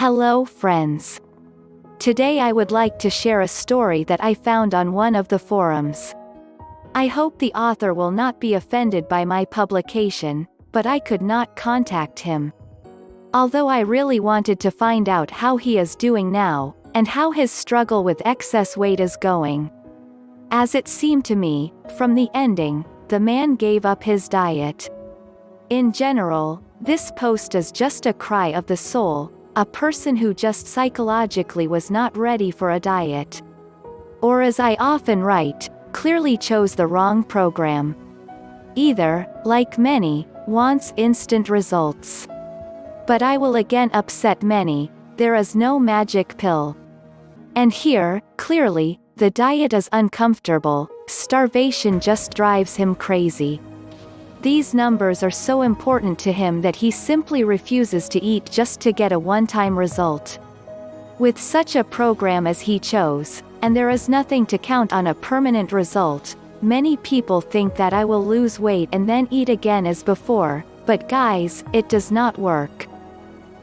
Hello friends. Today I would like to share a story that I found on one of the forums. I hope the author will not be offended by my publication, but I could not contact him. Although I really wanted to find out how he is doing now, and how his struggle with excess weight is going. As it seemed to me, from the ending, the man gave up his diet. In general, this post is just a cry of the soul, a person who just psychologically was not ready for a diet. Or as I often write, clearly chose the wrong program. Either, like many, wants instant results. But I will again upset many, there is no magic pill. And here, clearly, the diet is uncomfortable, starvation just drives him crazy. These numbers are so important to him that he simply refuses to eat just to get a one-time result. With such a program as he chose, and there is nothing to count on a permanent result, many people think that I will lose weight and then eat again as before, but guys, it does not work.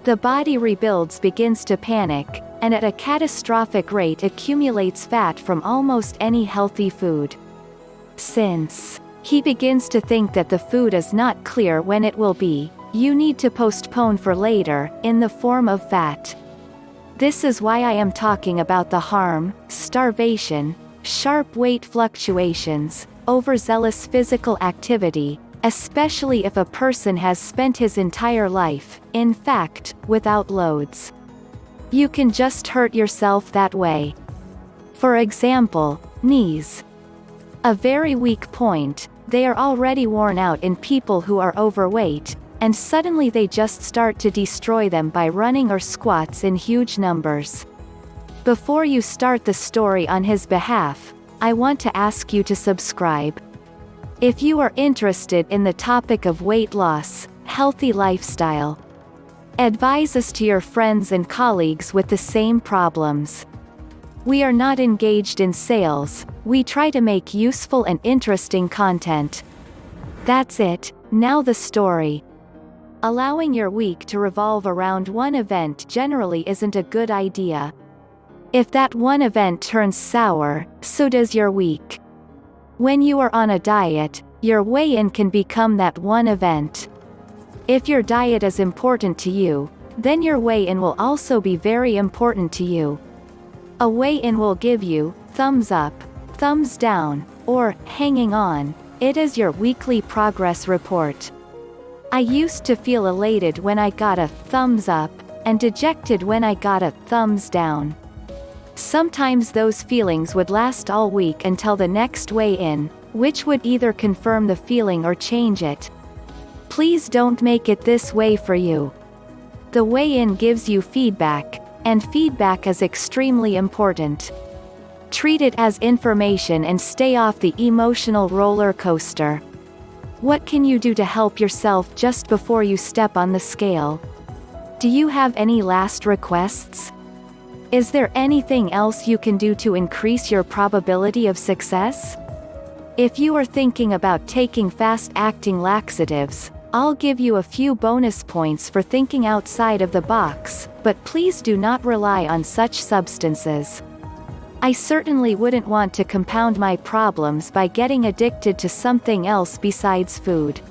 The body rebuilds, begins to panic, and at a catastrophic rate accumulates fat from almost any healthy food. Since he begins to think that the food is not clear when it will be, you need to postpone for later, in the form of fat. This is why I am talking about the harm, starvation, sharp weight fluctuations, overzealous physical activity, especially if a person has spent his entire life, in fact, without loads. You can just hurt yourself that way. For example, knees. A very weak point, they are already worn out in people who are overweight, and suddenly they just start to destroy them by running or squats in huge numbers. Before you start the story on his behalf, I want to ask you to subscribe. If you are interested in the topic of weight loss, healthy lifestyle, advise us to your friends and colleagues with the same problems. We are not engaged in sales, we try to make useful and interesting content. That's it, now the story. Allowing your week to revolve around one event generally isn't a good idea. If that one event turns sour, so does your week. When you are on a diet, your weigh-in can become that one event. If your diet is important to you, then your weigh-in will also be very important to you. A weigh-in will give you thumbs up, thumbs down, or hanging on. It is your weekly progress report. I used to feel elated when I got a thumbs up, and dejected when I got a thumbs down. Sometimes those feelings would last all week until the next weigh-in, which would either confirm the feeling or change it. Please don't make it this way for you. The weigh-in gives you feedback, and feedback is extremely important. Treat it as information and stay off the emotional roller coaster. What can you do to help yourself just before you step on the scale? Do you have any last requests? Is there anything else you can do to increase your probability of success? If you are thinking about taking fast-acting laxatives, I'll give you a few bonus points for thinking outside of the box, but please do not rely on such substances. I certainly wouldn't want to compound my problems by getting addicted to something else besides food.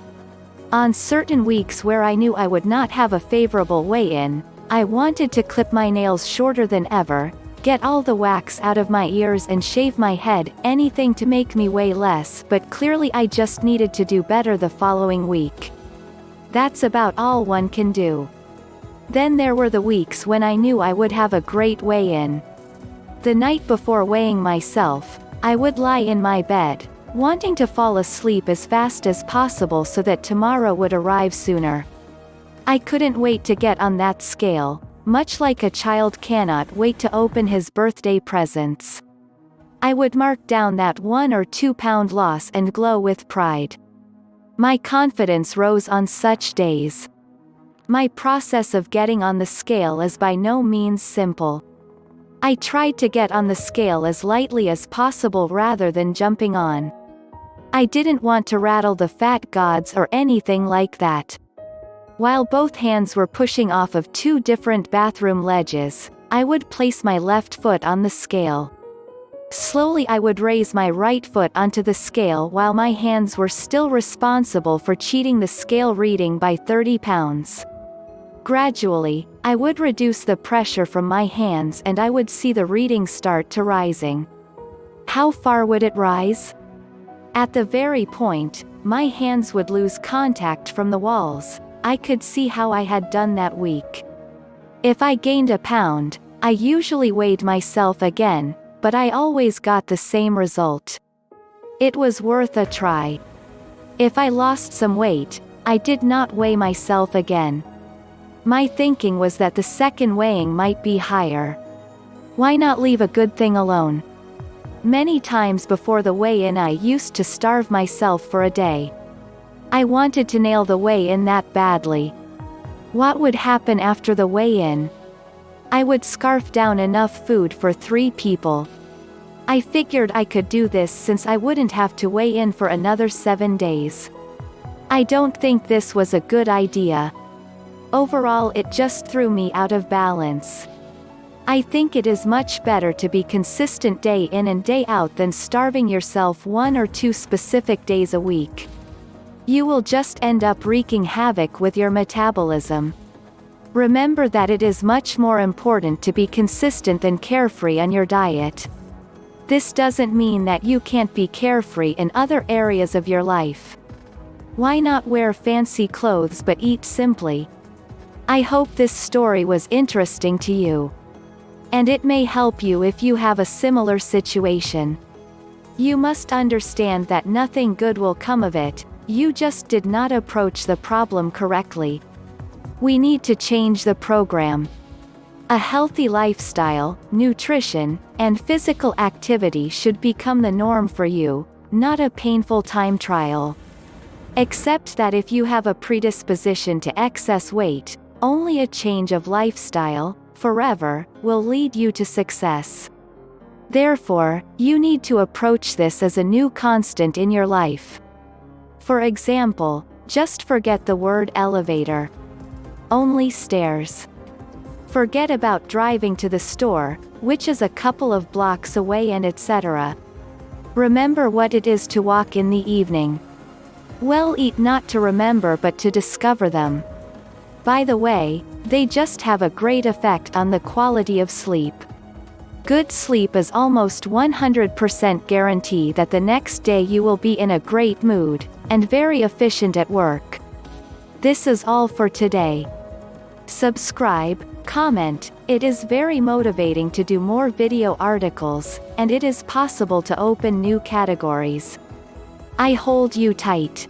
On certain weeks where I knew I would not have a favorable weigh-in, I wanted to clip my nails shorter than ever, get all the wax out of my ears and shave my head, anything to make me weigh less, but clearly I just needed to do better the following week. That's about all one can do. Then there were the weeks when I knew I would have a great weigh-in. The night before weighing myself, I would lie in my bed, wanting to fall asleep as fast as possible so that tomorrow would arrive sooner. I couldn't wait to get on that scale, much like a child cannot wait to open his birthday presents. I would mark down that 1 or 2 pound loss and glow with pride. My confidence rose on such days. My process of getting on the scale is by no means simple. I tried to get on the scale as lightly as possible rather than jumping on. I didn't want to rattle the fat gods or anything like that. While both hands were pushing off of two different bathroom ledges, I would place my left foot on the scale. Slowly I would raise my right foot onto the scale while my hands were still responsible for cheating the scale reading by 30 pounds. Gradually, I would reduce the pressure from my hands and I would see the reading start to rising. How far would it rise? At the very point, my hands would lose contact from the walls. I could see how I had done that week. If I gained a pound, I usually weighed myself again, but I always got the same result. It was worth a try. If I lost some weight, I did not weigh myself again. My thinking was that the second weighing might be higher. Why not leave a good thing alone? Many times before the weigh-in I used to starve myself for a day. I wanted to nail the weigh-in that badly. What would happen after the weigh-in? I would scarf down enough food for 3 people. I figured I could do this since I wouldn't have to weigh in for another 7 days. I don't think this was a good idea. Overall, it just threw me out of balance. I think it is much better to be consistent day in and day out than starving yourself 1 or 2 specific days a week. You will just end up wreaking havoc with your metabolism. Remember that it is much more important to be consistent than carefree on your diet. This doesn't mean that you can't be carefree in other areas of your life. Why not wear fancy clothes but eat simply? I hope this story was interesting to you. And it may help you if you have a similar situation. You must understand that nothing good will come of it. You just did not approach the problem correctly. We need to change the program. A healthy lifestyle, nutrition, and physical activity should become the norm for you, not a painful time trial. Except that if you have a predisposition to excess weight, only a change of lifestyle, forever, will lead you to success. Therefore, you need to approach this as a new constant in your life. For example, just forget the word elevator. Only stairs. Forget about driving to the store, which is a couple of blocks away, and etc. Remember what it is to walk in the evening. Well, eat not to remember but to discover them. By the way, they just have a great effect on the quality of sleep. Good sleep is almost 100% guarantee that the next day you will be in a great mood, and very efficient at work. This is all for today. Subscribe, comment, it is very motivating to do more video articles, and it is possible to open new categories. I hold you tight.